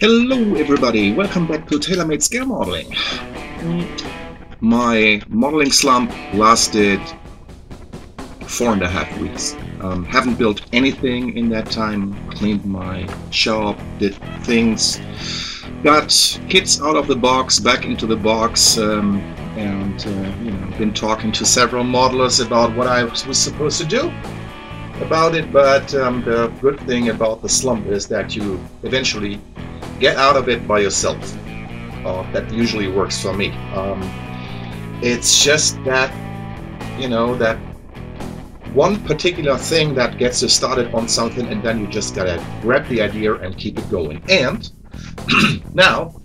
Hello everybody, welcome back to TaylorMade Scale Modeling. My modeling slump lasted 4.5 weeks. Haven't built anything in that time, cleaned my shop, did things, got kits out of the box, back into the box, and been talking to several modelers about what I was supposed to do about it, but the good thing about the slump is that you eventually get out of it by yourself. That usually works for me. It's just that, that one particular thing that gets you started on something, and then you just gotta grab the idea and keep it going. And now,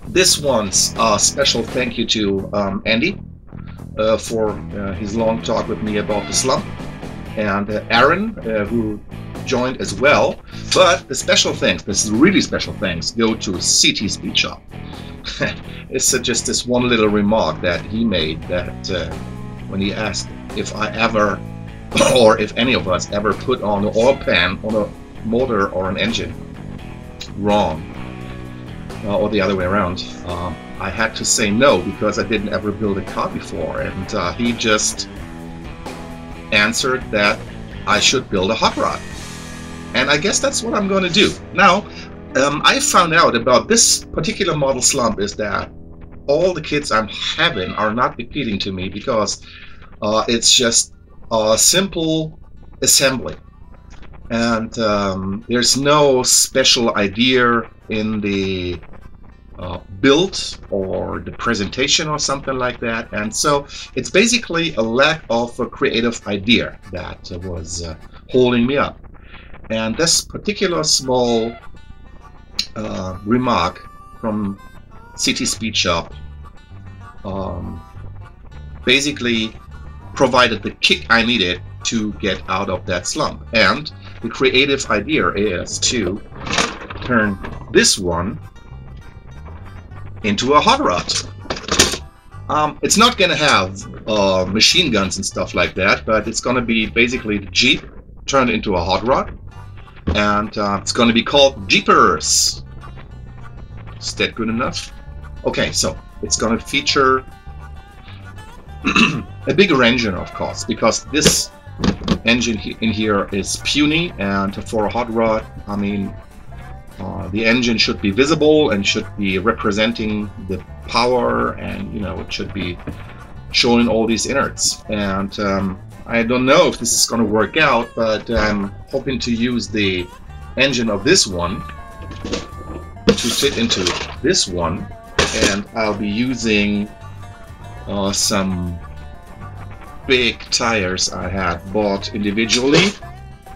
this one's a special thank you to Andy for his long talk with me about the slump, and Aaron, who joined as well. But the special thanks, this is really special thanks, go to CT Speed Shop. It's just this one little remark that he made, that when he asked if I ever, or if any of us ever put on an oil pan on a motor or an engine wrong, or the other way around, I had to say no because I didn't ever build a car before, and he just answered that I should build a hot rod. And I guess that's what I'm going to do. Now, I found out about this particular model slump is that all the kits I'm having are not appealing to me because it's just a simple assembly. And there's no special idea in the build or the presentation or something like that. And so it's basically a lack of a creative idea that was holding me up. And this particular small remark from CT Speed Shop basically provided the kick I needed to get out of that slump. And the creative idea is to turn this one into a hot rod. It's not going to have machine guns and stuff like that, but it's going to be basically the Jeep turned into a hot rod. And it's going to be called Jeepers. Is that good enough? Okay, so it's going to feature a bigger engine, of course, because this engine in here is puny, and for a hot rod, I mean, the engine should be visible and should be representing the power, and it should be showing all these innards. And I don't know if this is going to work out, but I'm hoping to use the engine of this one to fit into this one, and I'll be using some big tires I had bought individually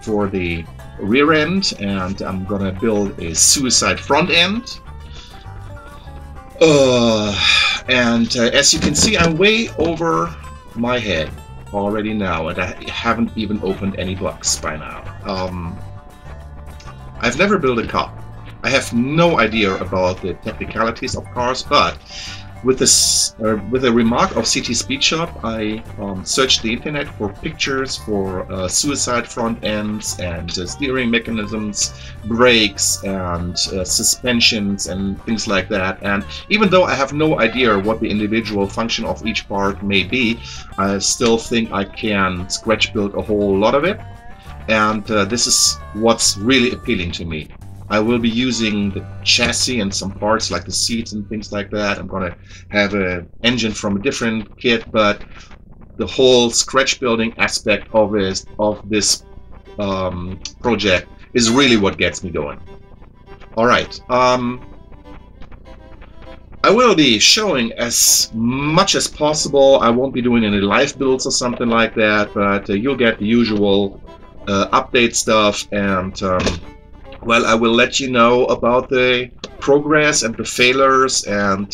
for the rear end, and I'm gonna build a suicide front end. As you can see, I'm way over my head already now, and I haven't even opened any box by now. I've never built a car. I have no idea about the technicalities of cars, but with this, with a remark of CT Speed Shop, I searched the internet for pictures for suicide front ends and steering mechanisms, brakes and suspensions and things like that. And even though I have no idea what the individual function of each part may be, I still think I can scratch build a whole lot of it. And this is what's really appealing to me. I will be using the chassis and some parts like the seats and things like that. I'm going to have an engine from a different kit, but the whole scratch building aspect of this project is really what gets me going. Alright, I will be showing as much as possible. I won't be doing any live builds or something like that, but you'll get the usual update stuff, and well, I will let you know about the progress and the failures, and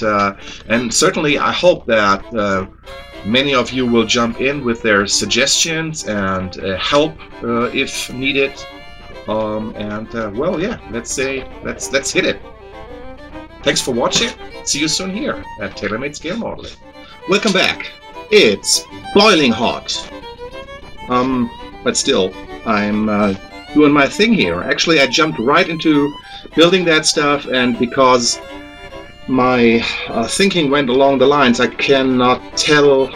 certainly I hope that many of you will jump in with their suggestions and help if needed. Well, yeah, let's hit it. Thanks for watching. See you soon here at TaylorMade Scale Modeling. Welcome back. It's boiling hot. But still, I'm doing my thing here. Actually, I jumped right into building that stuff, and because my thinking went along the lines, I cannot tell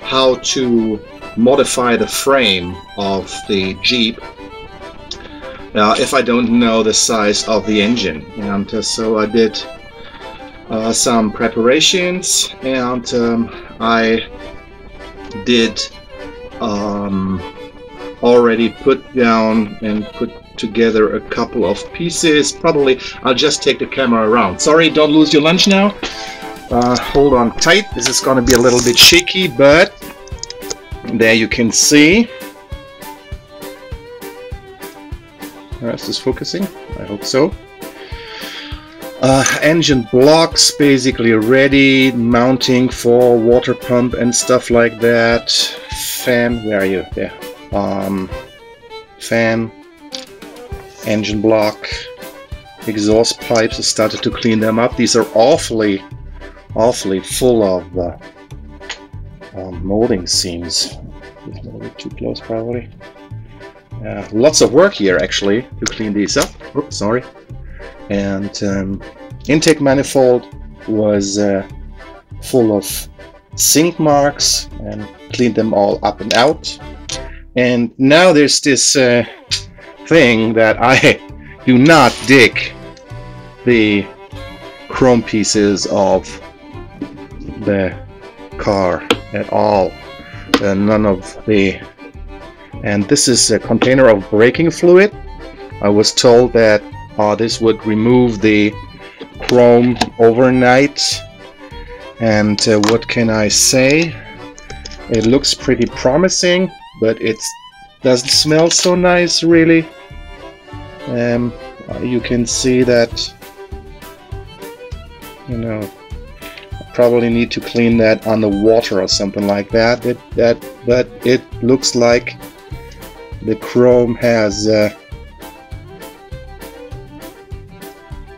how to modify the frame of the Jeep if I don't know the size of the engine. And so I did some preparations, and I did already put down and put together a couple of pieces. Probably I'll just take the camera around. Sorry, don't lose your lunch now. Hold on tight. This is going to be a little bit shaky, but there you can see. Is this focusing? I hope so. Engine blocks basically ready, mounting for water pump and stuff like that. Fan, where are you? There. Fan, engine block, exhaust pipes. I started to clean them up. These are awfully full of molding seams. A little bit too close, probably. Lots of work here actually to clean these up. Oops, sorry. And intake manifold was full of sink marks, and cleaned them all up and out. And now there's this thing that I do not dig the chrome pieces of the car at all. None of the... And this is a container of braking fluid. I was told that this would remove the chrome overnight, and what can I say? It looks pretty promising, but it doesn't smell so nice really. You can see that, you know, I probably need to clean that underwater or something like that. But it looks like the chrome has the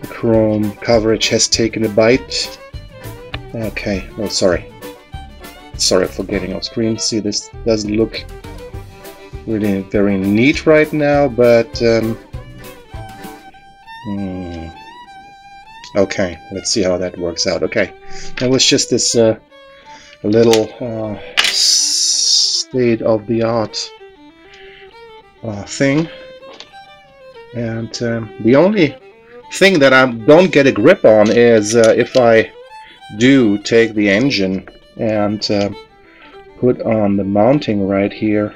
chrome coverage has taken a bite. Okay, oh sorry for getting off screen. See, this doesn't look really very neat right now, but okay, let's see how that works out. Okay, that was just this little state-of-the-art thing, and the only thing that I don't get a grip on is if I do take the engine and put on the mounting right here.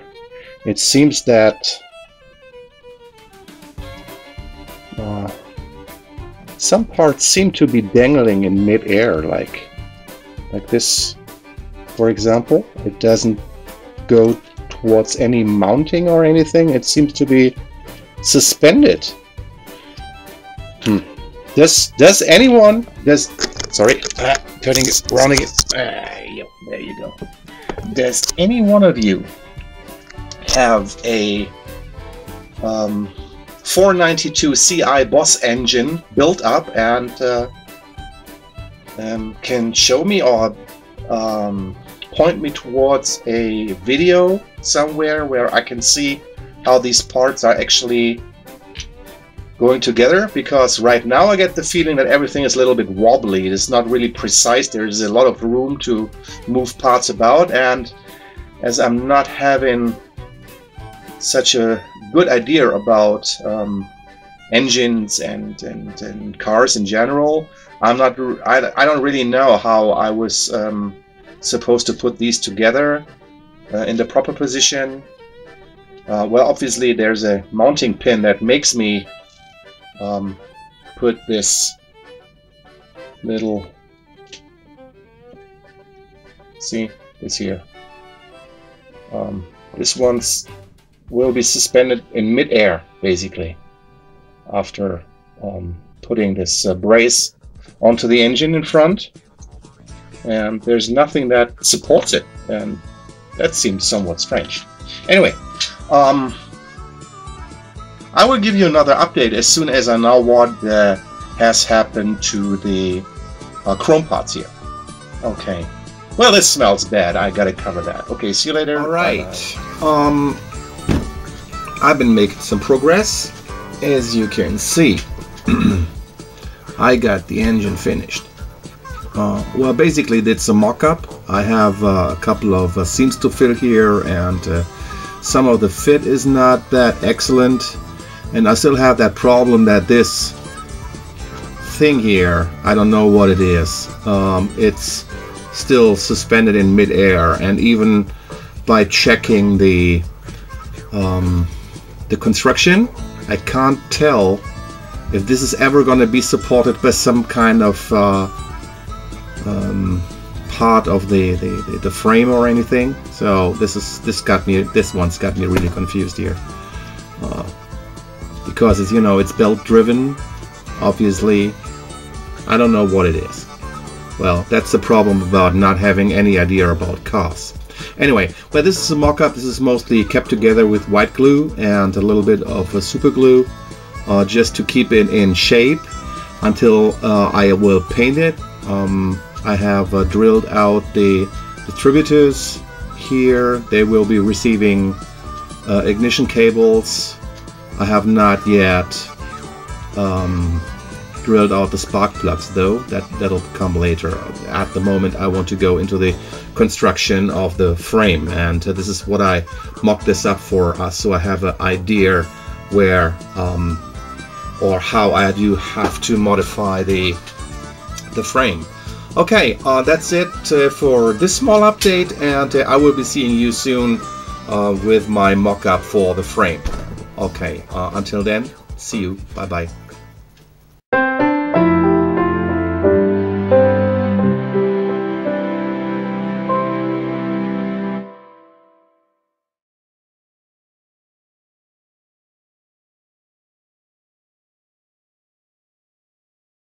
It seems that some parts seem to be dangling in mid-air, like this, for example. It doesn't go towards any mounting or anything. It seems to be suspended. Does anyone turning it, rounding it, there you go. Does any one of you have a 492 Ci Boss engine built up and can show me or point me towards a video somewhere where I can see how these parts are actually going together? Because right now I get the feeling that everything is a little bit wobbly. It's not really precise. There's a lot of room to move parts about, and as I'm not having such a good idea about engines and cars in general, I don't really know how I was supposed to put these together in the proper position. Well, obviously there's a mounting pin that makes me put this little, see this here, this one's will be suspended in mid-air basically after putting this brace onto the engine in front, and there's nothing that supports it, and that seems somewhat strange. Anyway, I will give you another update as soon as I know what has happened to the chrome parts here. Okay. Well, this smells bad. I gotta cover that. Okay, see you later. Alright. I've been making some progress, as you can see. I got the engine finished. Well, basically did some mock-up. I have a couple of seams to fill here, and some of the fit is not that excellent, and I still have that problem that this thing here, I don't know what it is. It's still suspended in mid-air, and even by checking the construction, I can't tell if this is ever going to be supported by some kind of part of the frame or anything. So this one's got me really confused here, because it's, you know, it's belt driven, obviously. I don't know what it is. Well, that's the problem about not having any idea about cars. Anyway, well, this is a mock-up. This is mostly kept together with white glue and a little bit of super glue, just to keep it in shape until I will paint it. I have drilled out the distributors here. They will be receiving ignition cables. I have not yet drilled out the spark plugs, though. That'll come later. At the moment, I want to go into the construction of the frame, and this is what I mocked this up for us, so I have an idea where or how I do have to modify the frame. Okay, that's it for this small update, and I will be seeing you soon with my mock-up for the frame. Okay, until then, see you. Bye bye.